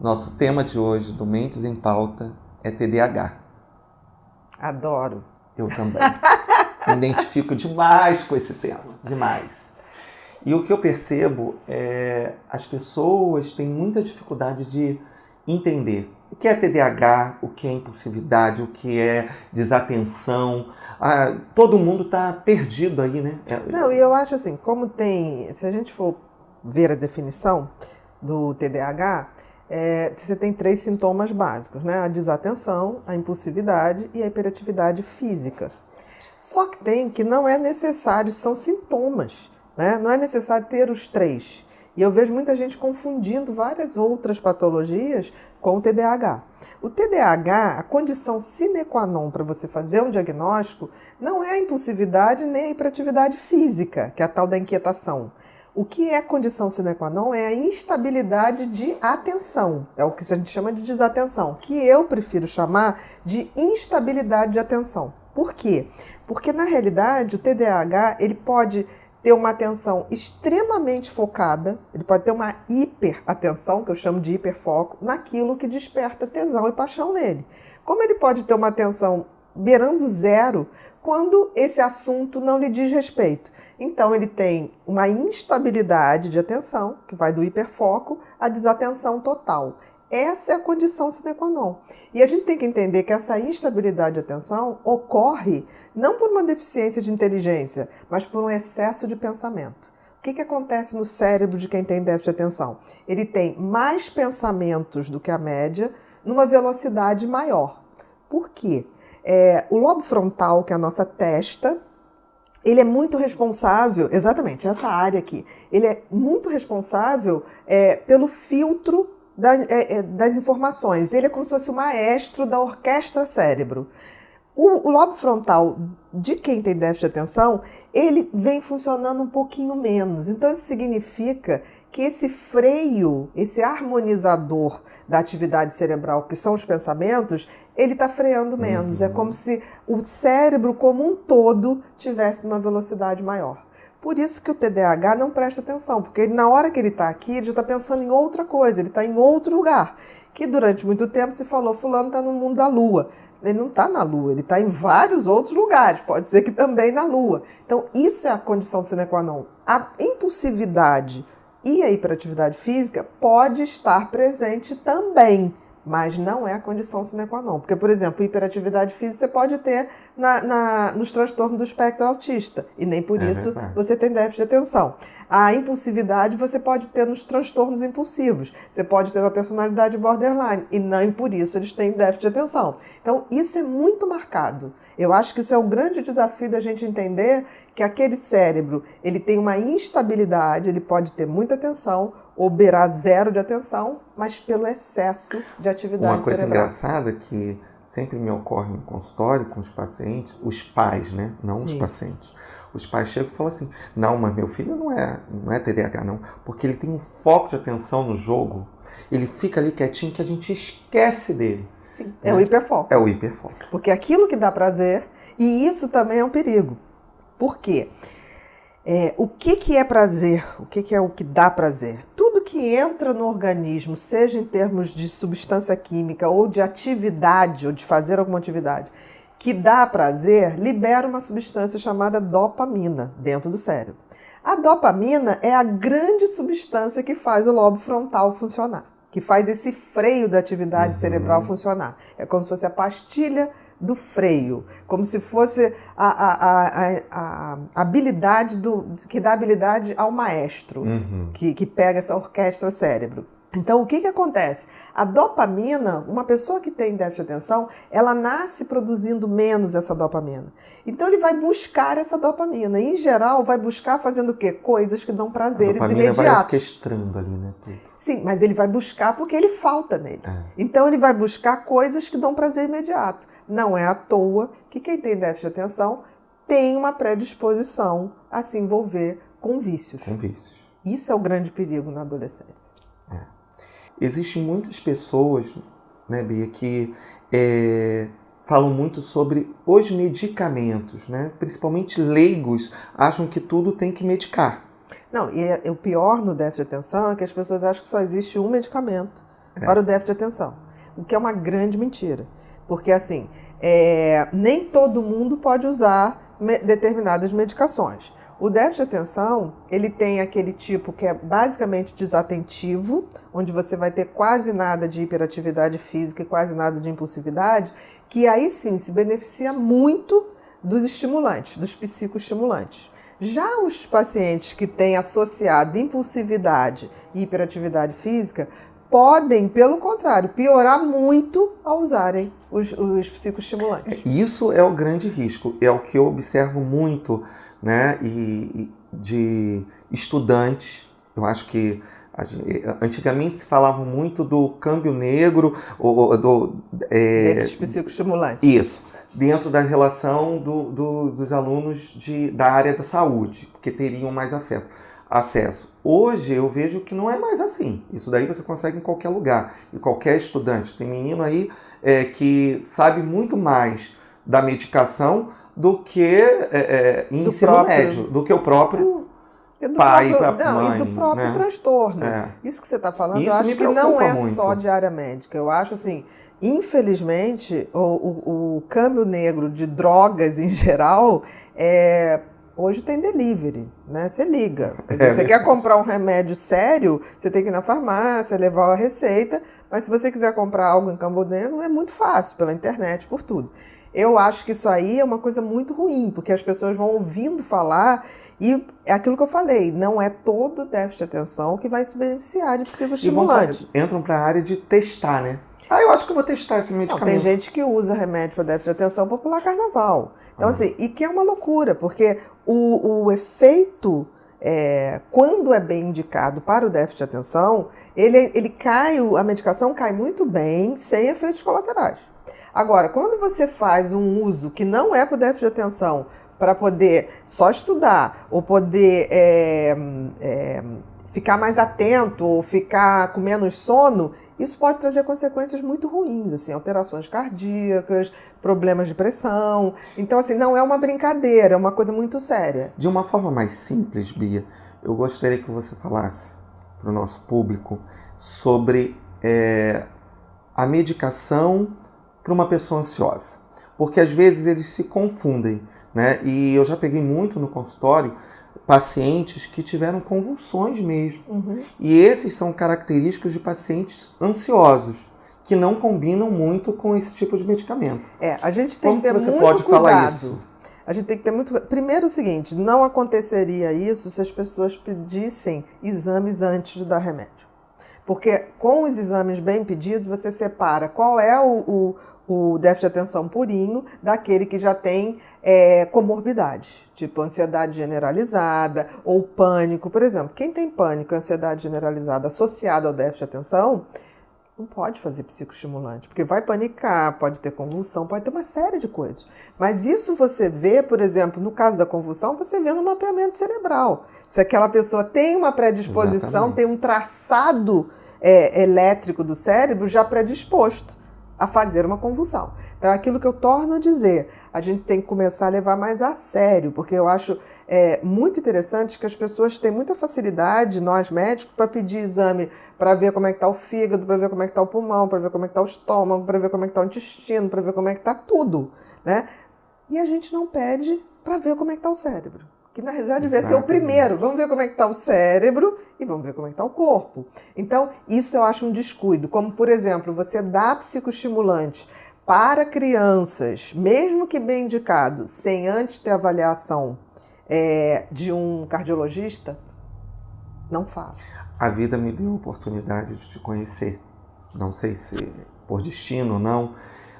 Nosso tema de hoje do Mentes em Pauta é TDAH. Adoro. Eu também. Me identifico demais com esse tema, demais. E o que eu percebo é as pessoas têm muita dificuldade de entender o que é TDAH, o que é impulsividade, o que é desatenção. Todo mundo está perdido aí, né? Não, e eu acho assim, se a gente for ver a definição do TDAH, você tem 3 sintomas básicos, né? A desatenção, a impulsividade e a hiperatividade física. Só que não é necessário, são sintomas, né? Não é necessário ter os 3. E eu vejo muita gente confundindo várias outras patologias com o TDAH. O TDAH, a condição sine qua non para você fazer um diagnóstico, não é a impulsividade nem a hiperatividade física, que é a tal da inquietação. O que é condição sine qua non é a instabilidade de atenção. É o que a gente chama de desatenção, que eu prefiro chamar de instabilidade de atenção. Por quê? Porque, na realidade, o TDAH ele pode ter uma atenção extremamente focada, ele pode ter uma hiperatenção, que eu chamo de hiperfoco, naquilo que desperta tesão e paixão nele. Como ele pode ter uma atenção beirando 0 quando esse assunto não lhe diz respeito. Então, ele tem uma instabilidade de atenção, que vai do hiperfoco à desatenção total. Essa é a condição sine qua non. E a gente tem que entender que essa instabilidade de atenção ocorre não por uma deficiência de inteligência, mas por um excesso de pensamento. O que acontece no cérebro de quem tem déficit de atenção? Ele tem mais pensamentos do que a média, numa velocidade maior. Por quê? O lobo frontal, que é a nossa testa, ele é muito responsável, exatamente, essa área aqui, ele é muito responsável pelo filtro das informações. Ele é como se fosse o maestro da orquestra cérebro. O lobo frontal de quem tem déficit de atenção, ele vem funcionando um pouquinho menos. Então, isso significa que esse freio, esse harmonizador da atividade cerebral, que são os pensamentos, ele está freando menos. É como se o cérebro como um todo tivesse uma velocidade maior. Por isso que o TDAH não presta atenção, porque na hora que ele está aqui, ele já está pensando em outra coisa, ele está em outro lugar. Que durante muito tempo se falou, fulano está no mundo da Lua. Ele não está na Lua, ele está em vários outros lugares, pode ser que também na Lua. Então, isso é a condição sine qua non. A impulsividade e a hiperatividade física pode estar presente também, mas não é a condição sine qua non. Porque, por exemplo, hiperatividade física você pode ter nos transtornos do espectro autista, e nem por isso você tem déficit de atenção. A impulsividade você pode ter nos transtornos impulsivos, você pode ter na personalidade borderline, e nem por isso eles têm déficit de atenção. Então, isso é muito marcado. Eu acho que isso é o grande desafio da gente entender que aquele cérebro, ele tem uma instabilidade, ele pode ter muita atenção, ou beirar 0 de atenção, mas pelo excesso de atividade cerebral. Uma coisa engraçada que sempre me ocorre no consultório com os pacientes, os pais, né? Não Sim. Os pacientes. Os pais chegam e falam assim, não, mas meu filho não é TDAH não, porque ele tem um foco de atenção no jogo, ele fica ali quietinho que a gente esquece dele. Sim, né? É o hiperfoco. É o hiperfoco. Porque aquilo que dá prazer, e isso também é um perigo. Por quê? O que é prazer? O que é o que dá prazer? Tudo que entra no organismo, seja em termos de substância química ou de atividade, ou de fazer alguma atividade, que dá prazer, libera uma substância chamada dopamina dentro do cérebro. A dopamina é a grande substância que faz o lobo frontal funcionar, que faz esse freio da atividade cerebral funcionar. É como se fosse a pastilha do freio, como se fosse a habilidade que dá habilidade ao maestro, que pega essa orquestra cérebro. Então, o que acontece? A dopamina, uma pessoa que tem déficit de atenção, ela nasce produzindo menos essa dopamina. Então, ele vai buscar essa dopamina. E, em geral, vai buscar fazendo o quê? Coisas que dão prazeres imediatos. Vai orquestrando ali, né? Sim, mas ele vai buscar porque ele falta nele. Então, ele vai buscar coisas que dão prazer imediato. Não é à toa que quem tem déficit de atenção tem uma predisposição a se envolver com vícios. Com vícios. Isso é o grande perigo na adolescência. Existem muitas pessoas, né, Bia, que falam muito sobre os medicamentos, né? Principalmente leigos acham que tudo tem que medicar. Não, e o pior no déficit de atenção é que as pessoas acham que só existe um medicamento para o déficit de atenção, o que é uma grande mentira. Porque, assim, nem todo mundo pode usar determinadas medicações. O déficit de atenção, ele tem aquele tipo que é basicamente desatentivo, onde você vai ter quase nada de hiperatividade física e quase nada de impulsividade, que aí sim se beneficia muito dos estimulantes, dos psicoestimulantes. Já os pacientes que têm associado impulsividade e hiperatividade física podem, pelo contrário, piorar muito ao usarem os psicoestimulantes. Isso é o grande risco, é o que eu observo muito, né, de estudantes. Eu acho que antigamente se falava muito do câmbio negro, desses psicoestimulantes. Isso, dentro da relação dos alunos da área da saúde, porque teriam mais acesso. Hoje eu vejo que não é mais assim. Isso daí você consegue em qualquer lugar. E qualquer estudante. Tem menino aí que sabe muito mais da medicação do que ensino médio, do que o próprio pai e mãe. E do próprio transtorno. Isso que você está falando, eu acho que não é só de área médica. Eu acho assim, infelizmente, o câmbio negro de drogas em geral hoje tem delivery, né? Você liga. Você quer comprar um remédio sério, você tem que ir na farmácia, levar a receita, mas se você quiser comprar algo em câmbio negro, é muito fácil, pela internet, por tudo. Eu acho que isso aí é uma coisa muito ruim, porque as pessoas vão ouvindo falar e é aquilo que eu falei, não é todo déficit de atenção que vai se beneficiar de psicoestimulante. Entram para a área de testar, né? Eu acho que eu vou testar esse medicamento. Não, tem gente que usa remédio para déficit de atenção para pular carnaval. Então, assim, e que é uma loucura, porque o efeito, quando é bem indicado para o déficit de atenção, a medicação cai muito bem, sem efeitos colaterais. Agora, quando você faz um uso que não é para o déficit de atenção, para poder só estudar, ou poder ficar mais atento, ou ficar com menos sono, isso pode trazer consequências muito ruins, assim, alterações cardíacas, problemas de pressão. Então, assim, não é uma brincadeira, é uma coisa muito séria. De uma forma mais simples, Bia, eu gostaria que você falasse para o nosso público sobre a medicação para uma pessoa ansiosa. Porque às vezes eles se confundem, né? E eu já peguei muito no consultório pacientes que tiveram convulsões mesmo. Uhum. E esses são característicos de pacientes ansiosos, que não combinam muito com esse tipo de medicamento. A gente tem que ter muito pode cuidado. Falar isso? A gente tem que ter muito... Primeiro o seguinte, não aconteceria isso se as pessoas pedissem exames antes de dar remédio. Porque com os exames bem pedidos, você separa qual é o déficit de atenção purinho daquele que já tem comorbidade, tipo ansiedade generalizada ou pânico. Por exemplo, quem tem pânico e ansiedade generalizada associada ao déficit de atenção, não pode fazer psicoestimulante, porque vai panicar, pode ter convulsão, pode ter uma série de coisas. Mas isso você vê, por exemplo, no caso da convulsão, você vê no mapeamento cerebral. Se aquela pessoa tem uma predisposição, Exatamente. Tem um traçado elétrico do cérebro já predisposto a fazer uma convulsão. Então, é aquilo que eu torno a dizer, a gente tem que começar a levar mais a sério, porque eu acho muito interessante que as pessoas têm muita facilidade, nós médicos, para pedir exame para ver como é que está o fígado, para ver como é que está o pulmão, para ver como é que está o estômago, para ver como é que está o intestino, para ver como é que está tudo, né? E a gente não pede para ver como é que está o cérebro. Que na realidade devia ser o primeiro. Vamos ver como é que está o cérebro e vamos ver como é que está o corpo. Então, isso eu acho um descuido. Como, por exemplo, você dá psicoestimulante para crianças, mesmo que bem indicado, sem antes ter avaliação de um cardiologista, não faço. A vida me deu a oportunidade de te conhecer. Não sei se por destino ou não,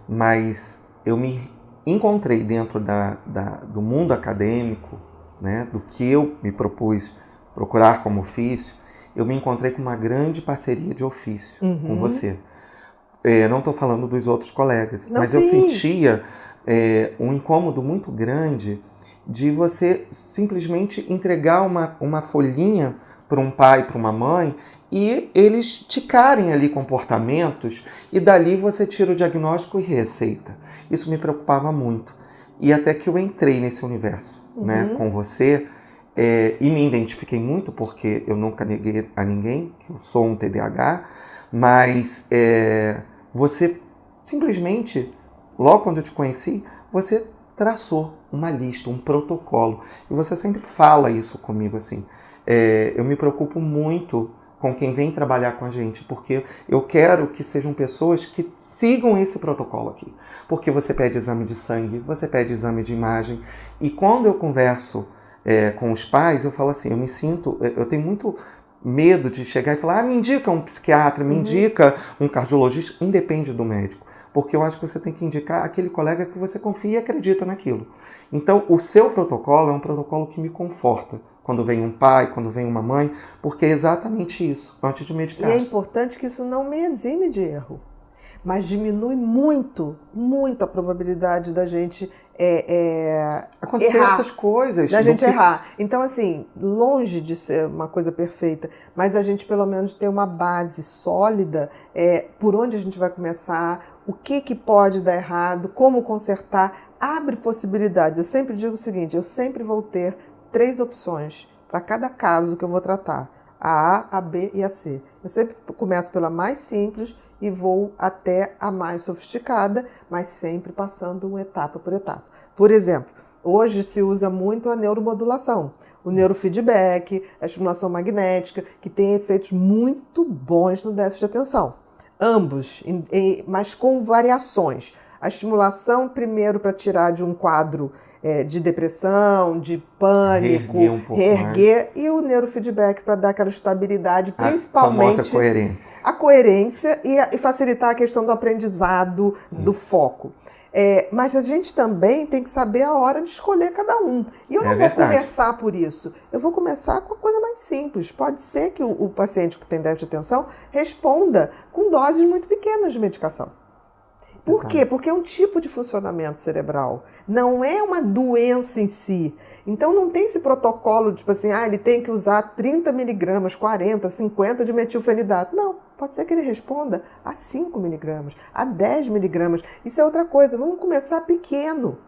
mas eu me encontrei dentro do mundo acadêmico, né, do que eu me propus procurar como ofício, eu me encontrei com uma grande parceria de ofício com você. Não estou falando dos outros colegas, não, mas sim. Eu sentia um incômodo muito grande de você simplesmente entregar uma folhinha para um pai, para uma mãe, e eles ticarem ali comportamentos, e dali você tira o diagnóstico e receita. Isso me preocupava muito. E até que eu entrei nesse universo, né, com você, e me identifiquei muito porque eu nunca neguei a ninguém que eu sou um TDAH, mas você simplesmente, logo quando eu te conheci, você traçou uma lista, um protocolo. E você sempre fala isso comigo, assim. Eu me preocupo muito com quem vem trabalhar com a gente, porque eu quero que sejam pessoas que sigam esse protocolo aqui. Porque você pede exame de sangue, você pede exame de imagem, e quando eu converso com os pais, eu falo assim, eu tenho muito medo de chegar e falar, me indica um psiquiatra, me indica um cardiologista, independe do médico. Porque eu acho que você tem que indicar aquele colega que você confia e acredita naquilo. Então, o seu protocolo é um protocolo que me conforta. Quando vem um pai, quando vem uma mãe, porque é exatamente isso, antes de medicar. E é importante que isso não me exime de erro, mas diminui muito, muito a probabilidade da gente acontecer errar, essas coisas. da gente errar. Então, assim, longe de ser uma coisa perfeita, mas a gente pelo menos tem uma base sólida, por onde a gente vai começar, o que pode dar errado, como consertar, abre possibilidades. Eu sempre digo o seguinte, eu sempre vou ter 3 opções para cada caso que eu vou tratar, a B e a C. Eu sempre começo pela mais simples e vou até a mais sofisticada, mas sempre passando etapa por etapa. Por exemplo, hoje se usa muito a neuromodulação, o neurofeedback, a estimulação magnética, que tem efeitos muito bons no déficit de atenção. Ambos, mas com variações. A estimulação, primeiro, para tirar de um quadro de depressão, de pânico, reerguer, e o neurofeedback para dar aquela estabilidade, principalmente a famosa coerência. A coerência e facilitar a questão do aprendizado, do foco. Mas a gente também tem que saber a hora de escolher cada um. E eu não vou começar por isso. Eu vou começar com a coisa mais simples. Pode ser que o paciente que tem déficit de atenção responda com doses muito pequenas de medicação. Por quê? Porque é um tipo de funcionamento cerebral, não é uma doença em si. Então não tem esse protocolo, tipo assim, ele tem que usar 30 miligramas, 40, 50 de metilfenidato. Não, pode ser que ele responda a 5 miligramas, a 10 miligramas. Isso é outra coisa, vamos começar pequeno.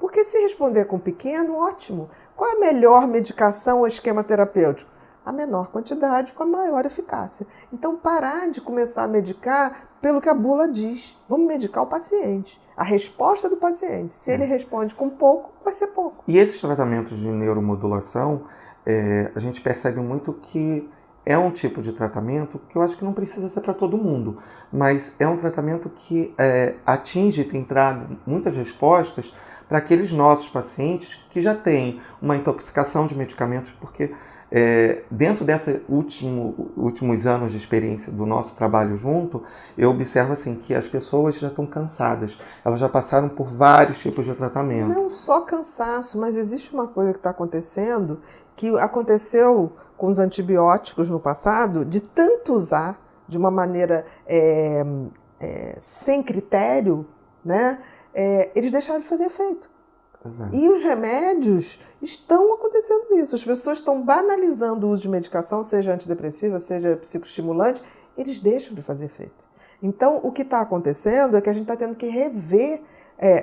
Porque se responder com pequeno, ótimo. Qual é a melhor medicação ou esquema terapêutico? A menor quantidade com a maior eficácia. Então, parar de começar a medicar pelo que a bula diz. Vamos medicar o paciente. A resposta do paciente. Se ele responde com pouco, vai ser pouco. E esses tratamentos de neuromodulação, a gente percebe muito que é um tipo de tratamento que eu acho que não precisa ser para todo mundo, mas é um tratamento que atinge e tem trago muitas respostas para aqueles nossos pacientes que já têm uma intoxicação de medicamentos, porque dentro desses últimos anos de experiência do nosso trabalho junto, eu observo assim, que as pessoas já estão cansadas, elas já passaram por vários tipos de tratamento. Não só cansaço, mas existe uma coisa que está acontecendo, que aconteceu com os antibióticos no passado, de tanto usar de uma maneira sem critério, né? Eles deixaram de fazer efeito. Exato. E os remédios estão acontecendo isso. As pessoas estão banalizando o uso de medicação, seja antidepressiva, seja psicoestimulante, eles deixam de fazer efeito. Então, o que está acontecendo é que a gente está tendo que rever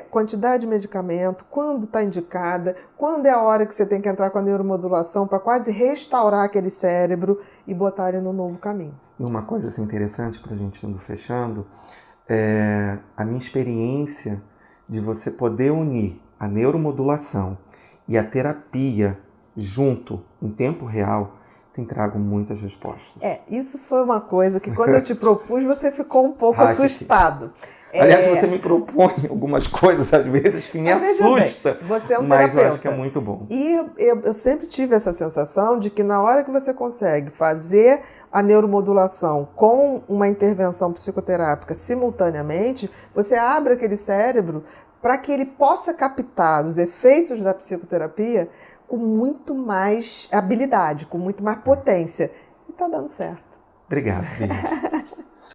quantidade de medicamento, quando está indicada, quando é a hora que você tem que entrar com a neuromodulação para quase restaurar aquele cérebro e botar ele no novo caminho. E uma coisa assim, interessante para a gente indo fechando, a minha experiência de você poder unir a neuromodulação e a terapia junto, em tempo real, tem trago muitas respostas. Isso foi uma coisa que quando eu te propus, você ficou um pouco assustado. Aliás, você me propõe algumas coisas, às vezes, que me assusta, bem, você é um mas terapeuta. eu acho que é muito bom. E eu sempre tive essa sensação de que na hora que você consegue fazer a neuromodulação com uma intervenção psicoterápica simultaneamente, você abre aquele cérebro para que ele possa captar os efeitos da psicoterapia com muito mais habilidade, com muito mais potência. E está dando certo. Obrigado, Bia.